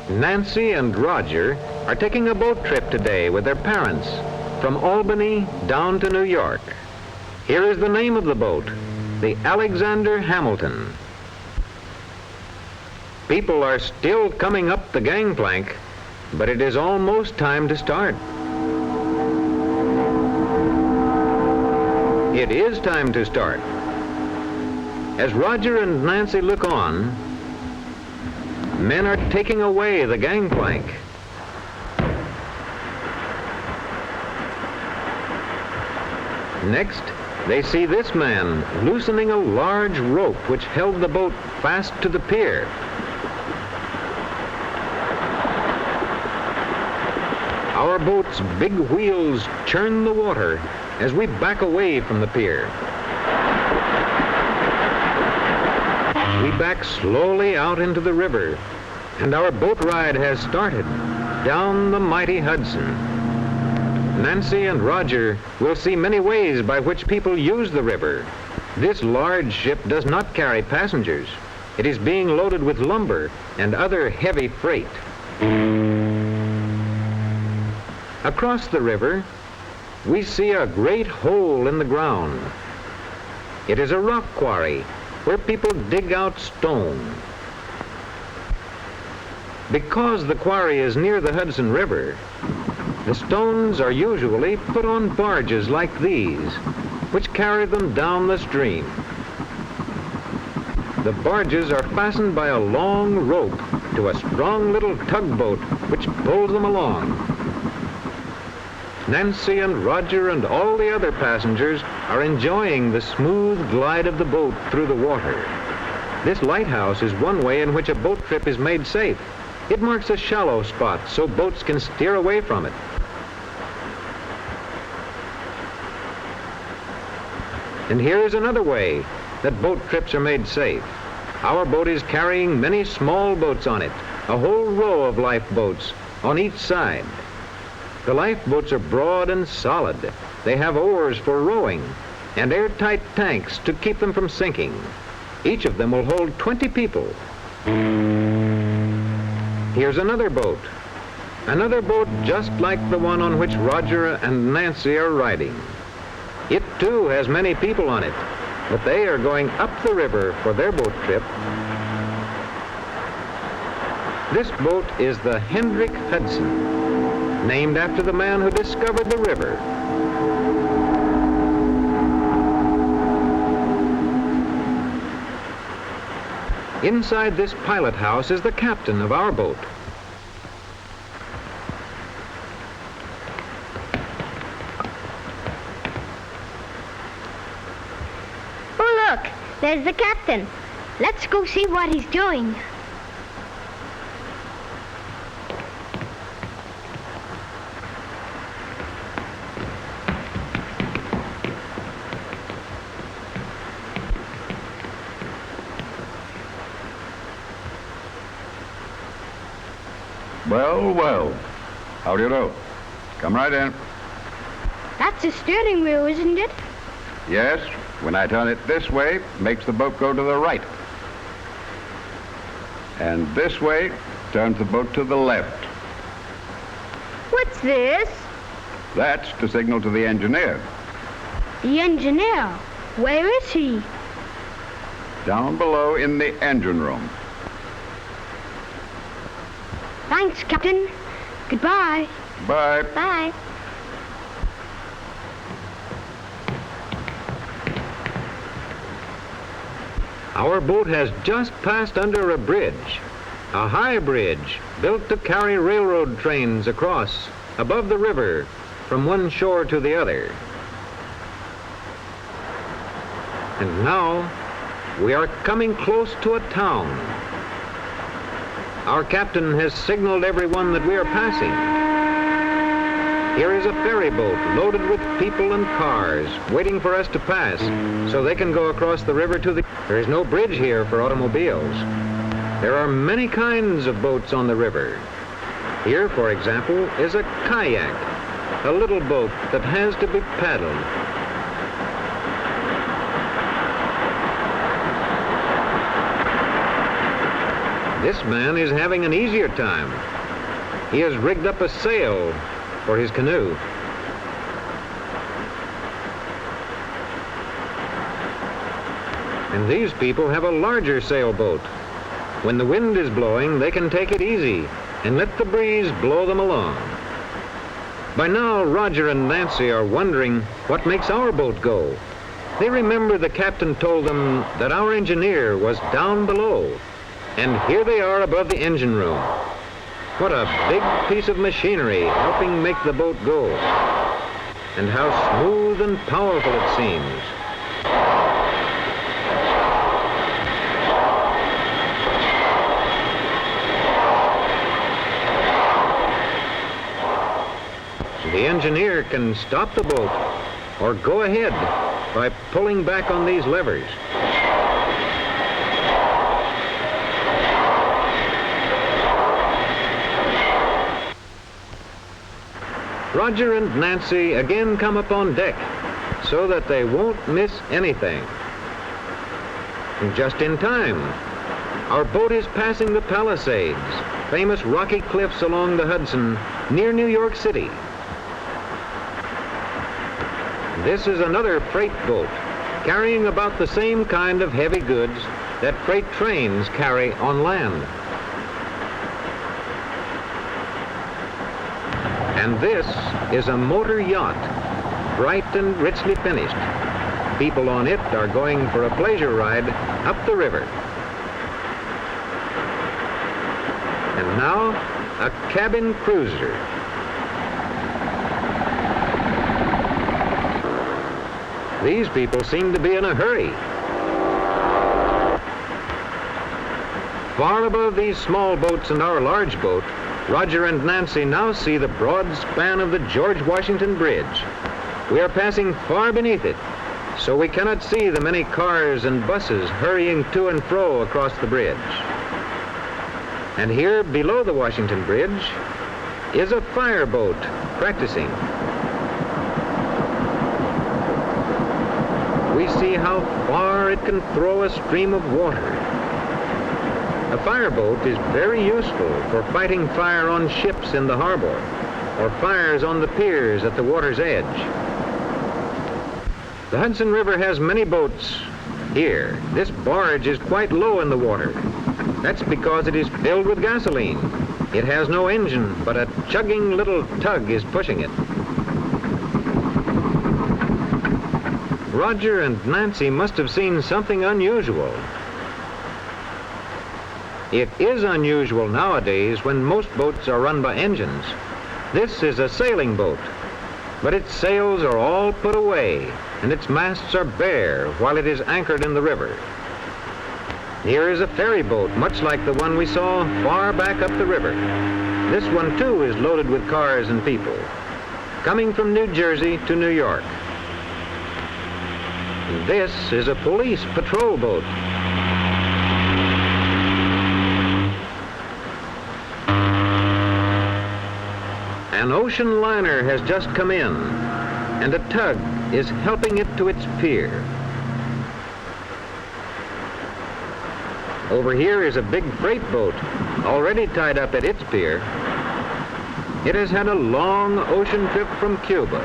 Nancy and Roger are taking a boat trip today with their parents from Albany down to New York. Here is the name of the boat, the Alexander Hamilton. People are still coming up the gangplank, but it is almost time to start. It is time to start. As Roger and Nancy look on, men are taking away the gangplank. Next, they see this man loosening a large rope which held the boat fast to the pier. Our boat's big wheels churn the water as we back away from the pier. We back slowly out into the river, and our boat ride has started down the mighty Hudson. Nancy and Roger will see many ways by which people use the river. This large ship does not carry passengers. It is being loaded with lumber and other heavy freight. Across the river, we see a great hole in the ground. It is a rock quarry where people dig out stone. Because the quarry is near the Hudson River, the stones are usually put on barges like these, which carry them down the stream. The barges are fastened by a long rope to a strong little tugboat which pulls them along. Nancy and Roger and all the other passengers are enjoying the smooth glide of the boat through the water. This lighthouse is one way in which a boat trip is made safe. It marks a shallow spot so boats can steer away from it. And here is another way that boat trips are made safe. Our boat is carrying many small boats on it, a whole row of lifeboats on each side. The lifeboats are broad and solid. They have oars for rowing and airtight tanks to keep them from sinking. Each of them will hold 20 people. Here's another boat just like the one on which Roger and Nancy are riding. It too has many people on it, but they are going up the river for their boat trip. This boat is the Hendrick Hudson, named after the man who discovered the river. Inside this pilot house is the captain of our boat. Oh, look, there's the captain. Let's go see what he's doing. Well, well. How do you do? Come right in. That's the steering wheel, isn't it? Yes, when I turn it this way, makes the boat go to the right. And this way, turns the boat to the left. What's this? That's to signal to the engineer. The engineer? Where is he? Down below in the engine room. Thanks, Captain. Goodbye. Bye. Bye. Our boat has just passed under a bridge, a high bridge built to carry railroad trains across above the river from one shore to the other. And now we are coming close to a town. Our captain has signaled everyone that we are passing. Here is a ferry boat loaded with people and cars waiting for us to pass so they can go across the river to the... There is no bridge here for automobiles. There are many kinds of boats on the river. Here, for example, is a kayak, a little boat that has to be paddled. This man is having an easier time. He has rigged up a sail for his canoe. And these people have a larger sailboat. When the wind is blowing, they can take it easy and let the breeze blow them along. By now, Roger and Nancy are wondering what makes our boat go. They remember the captain told them that our engineer was down below, and here they are above the engine room. What a big piece of machinery helping make the boat go. And how smooth and powerful it seems. The engineer can stop the boat or go ahead by pulling back on these levers. Roger and Nancy again come up on deck so that they won't miss anything. And just in time, our boat is passing the Palisades, famous rocky cliffs along the Hudson near New York City. This is another freight boat carrying about the same kind of heavy goods that freight trains carry on land. And this is a motor yacht, bright and richly finished. People on it are going for a pleasure ride up the river. And now, a cabin cruiser. These people seem to be in a hurry. Far above these small boats and our large boat, Roger and Nancy now see the broad span of the George Washington Bridge. We are passing far beneath it, so we cannot see the many cars and buses hurrying to and fro across the bridge. And here, below the Washington Bridge, is a fireboat practicing. We see how far it can throw a stream of water. A fireboat is very useful for fighting fire on ships in the harbor or fires on the piers at the water's edge. The Hudson River has many boats here. This barge is quite low in the water. That's because it is filled with gasoline. It has no engine, but a chugging little tug is pushing it. Roger and Nancy must have seen something unusual. It is unusual nowadays when most boats are run by engines. This is a sailing boat, but its sails are all put away and its masts are bare while it is anchored in the river. Here is a ferry boat, much like the one we saw far back up the river. This one too is loaded with cars and people, coming from New Jersey to New York. This is a police patrol boat. An ocean liner has just come in, and a tug is helping it to its pier. Over here is a big freight boat, already tied up at its pier. It has had a long ocean trip from Cuba,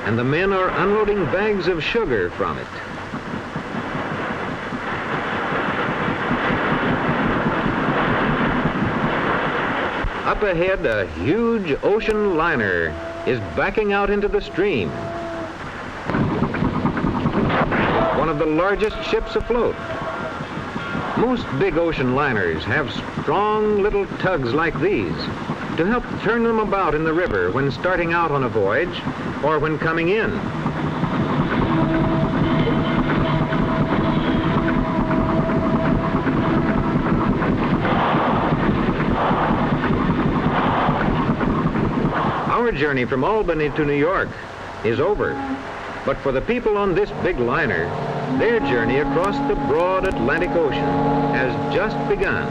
and the men are unloading bags of sugar from it. Up ahead, a huge ocean liner is backing out into the stream. One of the largest ships afloat. Most big ocean liners have strong little tugs like these to help turn them about in the river when starting out on a voyage or when coming in. Our journey from Albany to New York is over, but for the people on this big liner, their journey across the broad Atlantic Ocean has just begun.